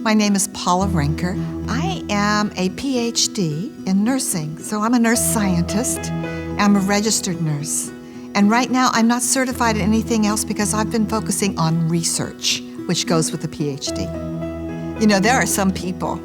My name is Paula Renke. I am a PhD in nursing, so I'm a nurse scientist. I'm a registered nurse. And right now, I'm not certified in anything else because I've been focusing on research, which goes with the PhD. You know, there are some people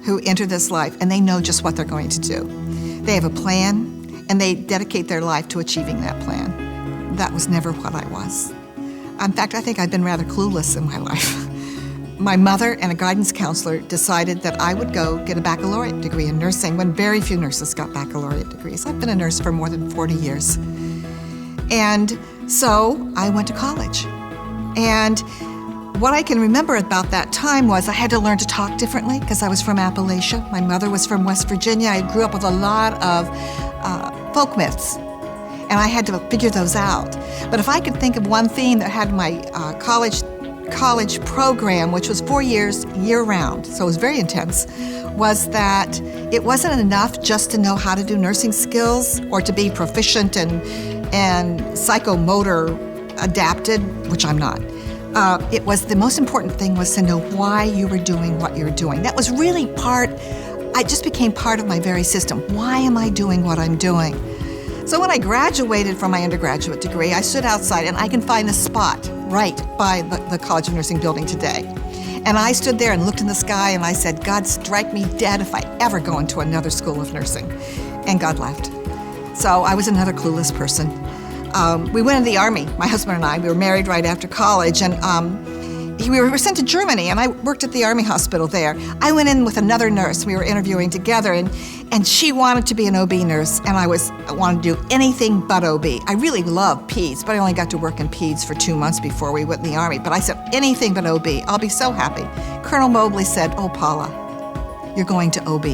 who enter this life and they know just what they're going to do. They have a plan and they dedicate their life to achieving that plan. That was never what I was. In fact, I think I've been rather clueless in my life. My mother and a guidance counselor decided that I would go get a baccalaureate degree in nursing when very few nurses got baccalaureate degrees. I've been a nurse for more than 40 years. And so I went to college. And what I can remember about that time was I had to learn to talk differently because I was from Appalachia. My mother was from West Virginia. I grew up with a lot of folk myths, and I had to figure those out. But if I could think of one theme that had my college program, which was 4 years year-round, so it was very intense, was that it wasn't enough just to know how to do nursing skills or to be proficient and psychomotor adapted, which I'm not. It was the most important thing was to know why you were doing what you were doing. That was really I just became part of my very system. Why am I doing what I'm doing? So when I graduated from my undergraduate degree, I stood outside, and I can find the spot right by the College of Nursing building today. And I stood there and looked in the sky, and I said, God, strike me dead if I ever go into another school of nursing. And God laughed. So I was another clueless person. We went in the Army, my husband and I. We were married right after college, and we were sent to Germany, and I worked at the Army hospital there. I went in with another nurse. We were interviewing together, and she wanted to be an OB nurse, and I wanted to do anything but OB. I really love peds, but I only got to work in peds for 2 months before we went in the Army. But I said, anything but OB. I'll be so happy. Colonel Mobley said, oh, Paula, you're going to OB.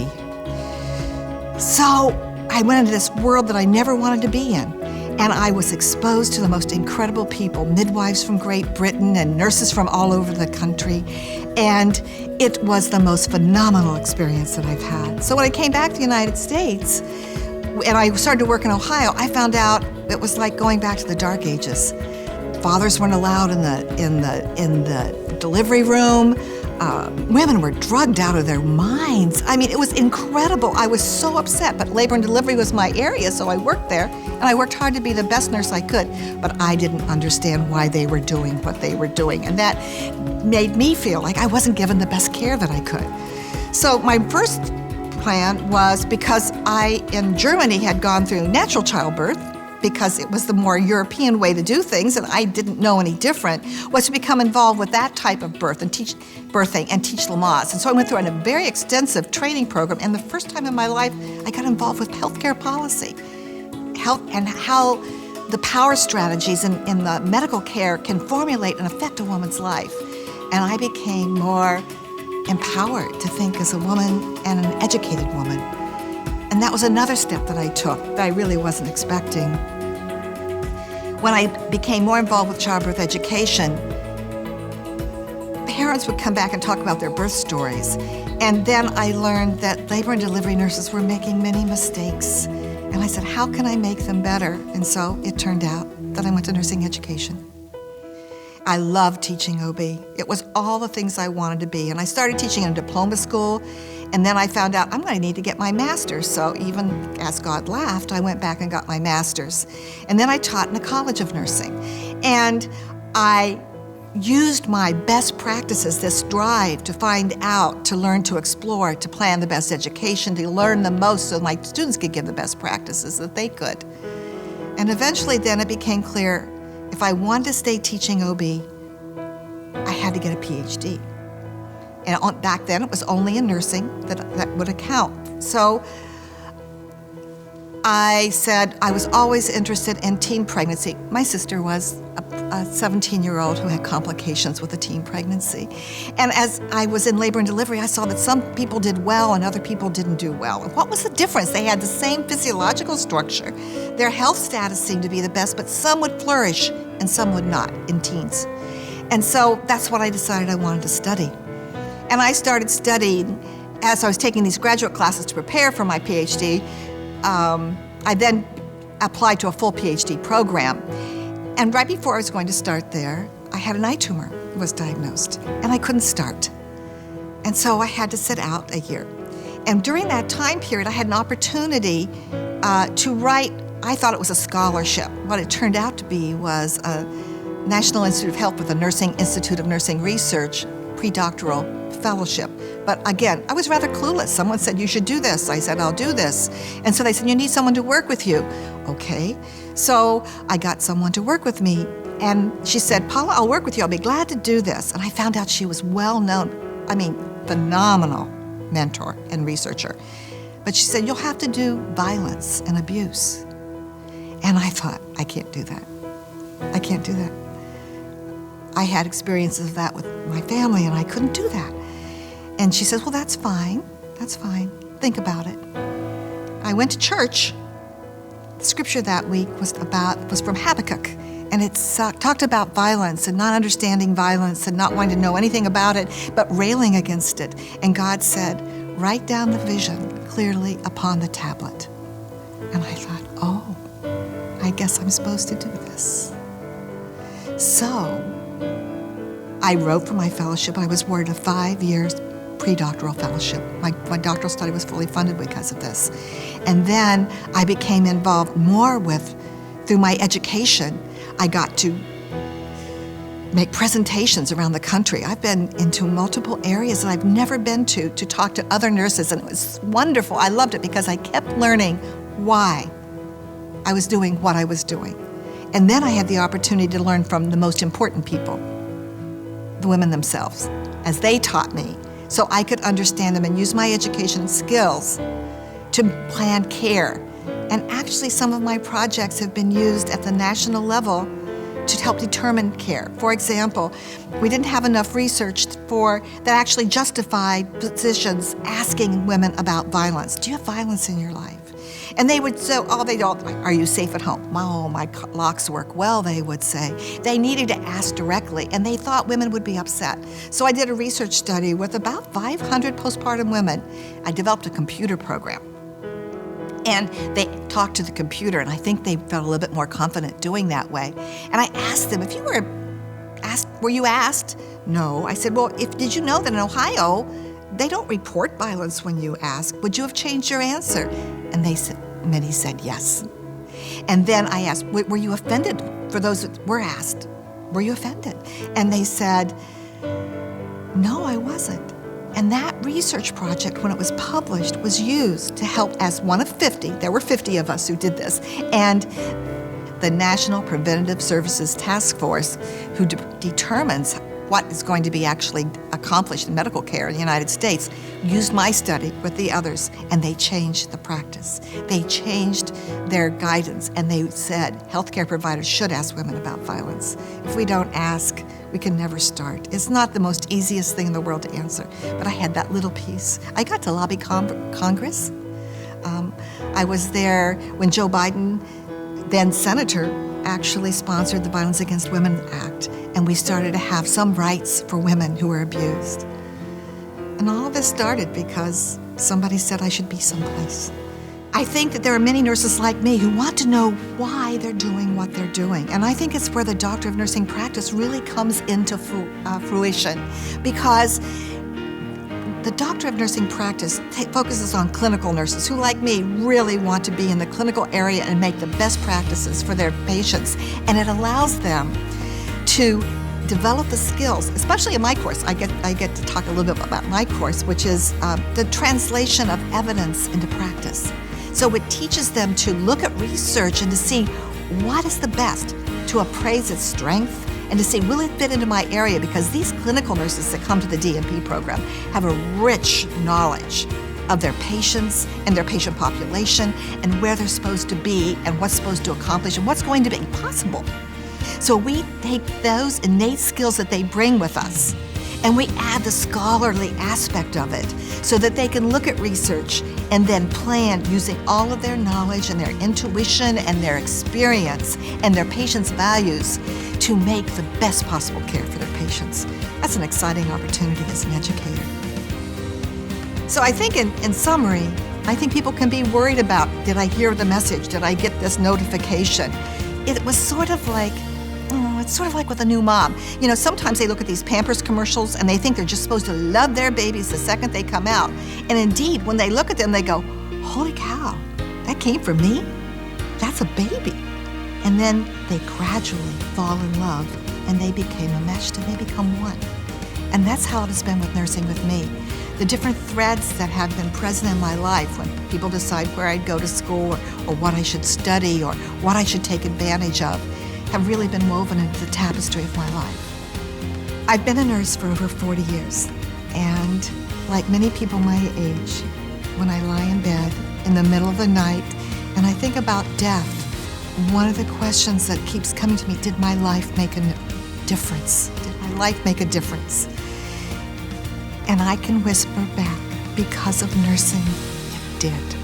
So I went into this world that I never wanted to be in. And I was exposed to the most incredible people, midwives from Great Britain and nurses from all over the country. And it was the most phenomenal experience that I've had. So when I came back to the United States and I started to work in Ohio, I found out it was like going back to the dark ages. Fathers weren't allowed in the delivery room. Women were drugged out of their minds. I mean, it was incredible. I was so upset, but labor and delivery was my area, so I worked there, and I worked hard to be the best nurse I could, but I didn't understand why they were doing what they were doing, and that made me feel like I wasn't given the best care that I could. So my first plan was, because I, in Germany, had gone through natural childbirth, because it was the more European way to do things, and I didn't know any different, was to become involved with that type of birthing and teach Lamaze. And so I went through a very extensive training program, and the first time in my life, I got involved with healthcare policy, health and how the power strategies in the medical care can formulate and affect a woman's life. And I became more empowered to think as a woman and an educated woman. And that was another step that I took that I really wasn't expecting. When I became more involved with childbirth education, parents would come back and talk about their birth stories. And then I learned that labor and delivery nurses were making many mistakes. And I said, how can I make them better? And so it turned out that I went to nursing education. I loved teaching OB. It was all the things I wanted to be. And I started teaching in a diploma school. And then I found out I'm going to need to get my master's. So even as God laughed, I went back and got my master's. And then I taught in a college of nursing. And I used my best practices, this drive to find out, to learn, to explore, to plan the best education, to learn the most so my students could give the best practices that they could. And eventually then it became clear, if I wanted to stay teaching OB, I had to get a PhD. And back then, it was only in nursing that would account. So I said I was always interested in teen pregnancy. My sister was a 17-year-old who had complications with a teen pregnancy. And as I was in labor and delivery, I saw that some people did well and other people didn't do well. And what was the difference? They had the same physiological structure. Their health status seemed to be the best, but some would flourish and some would not in teens. And so that's what I decided I wanted to study. And I started studying as I was taking these graduate classes to prepare for my PhD. I then applied to a full PhD program. And right before I was going to start there, I had an eye tumor that was diagnosed, and I couldn't start. And so I had to sit out a year. And during that time period, I had an opportunity to write, I thought it was a scholarship. What it turned out to be was a National Institute of Health with the Nursing Institute of Nursing Research pre-doctoral fellowship. But again, I was rather clueless. Someone said, you should do this. I said, I'll do this. And so they said, you need someone to work with you. Okay. So I got someone to work with me. And she said, Paula, I'll work with you. I'll be glad to do this. And I found out she was well known, phenomenal mentor and researcher. But she said, you'll have to do violence and abuse. And I thought, I can't do that. I can't do that. I had experiences of that with my family, and I couldn't do that. And she says, well, that's fine. That's fine. Think about it. I went to church. The scripture that week was from Habakkuk, and it talked about violence and not understanding violence and not wanting to know anything about it, but railing against it. And God said, write down the vision clearly upon the tablet. And I thought, oh, I guess I'm supposed to do this. So I wrote for my fellowship. I was awarded a 5 years pre-doctoral fellowship. My doctoral study was fully funded because of this. And then I became involved more through my education, I got to make presentations around the country. I've been into multiple areas that I've never been to talk to other nurses, and it was wonderful. I loved it because I kept learning why I was doing what I was doing. And then I had the opportunity to learn from the most important people, the women themselves, as they taught me, so I could understand them and use my education skills to plan care. And actually, some of my projects have been used at the national level to help determine care. For example, we didn't have enough research that actually justified physicians asking women about violence. Do you have violence in your life? And they would say, are you safe at home? Oh, my locks work well, they would say. They needed to ask directly, and they thought women would be upset. So I did a research study with about 500 postpartum women. I developed a computer program. And they talked to the computer, and I think they felt a little bit more confident doing that way. And I asked them, were you asked? No. I said, well, did you know that in Ohio, they don't report violence when you ask? Would you have changed your answer? And many said yes. And then I asked, were you offended? For those that were asked, were you offended? And they said, no, I wasn't. And that research project, when it was published, was used to help as one of 50, there were 50 of us who did this, and the National Preventative Services Task Force, who determines what is going to be actually accomplished in medical care in the United States, used my study with the others, and they changed the practice. They changed their guidance, and they said healthcare providers should ask women about violence. If we don't ask, we can never start. It's not the most easiest thing in the world to answer, but I had that little piece. I got to lobby Congress. I was there when Joe Biden, then Senator, actually sponsored the Violence Against Women Act, and we started to have some rights for women who were abused. And all of this started because somebody said I should be someplace. I think that there are many nurses like me who want to know why they're doing what they're doing. And I think it's where the doctor of nursing practice really comes into fruition, because the doctor of nursing practice focuses on clinical nurses who, like me, really want to be in the clinical area and make the best practices for their patients. And it allows them to develop the skills, especially in my course. I get to talk a little bit about my course, which is the translation of evidence into practice. So it teaches them to look at research and to see what is the best, to appraise its strength, and to say, will it fit into my area? Because these clinical nurses that come to the DNP program have a rich knowledge of their patients and their patient population and where they're supposed to be and what's supposed to accomplish and what's going to be possible. So we take those innate skills that they bring with us and we add the scholarly aspect of it so that they can look at research and then plan using all of their knowledge and their intuition and their experience and their patients' values to make the best possible care for their patients. That's an exciting opportunity as an educator. So I think in summary, I think people can be worried about, did I hear the message? Did I get this notification? It was sort of like, oh, it's sort of like with a new mom. Sometimes they look at these Pampers commercials and they think they're just supposed to love their babies the second they come out. And indeed, when they look at them, they go, holy cow, that came from me? That's a baby. And then they gradually fall in love and they became enmeshed and they become one. And that's how it has been with nursing with me. The different threads that have been present in my life when people decide where I'd go to school or what I should study or what I should take advantage of have really been woven into the tapestry of my life. I've been a nurse for over 40 years, and like many people my age, when I lie in bed in the middle of the night and I think about death, one of the questions that keeps coming to me, did my life make a difference? Did my life make a difference? And I can whisper back, because of nursing, it did.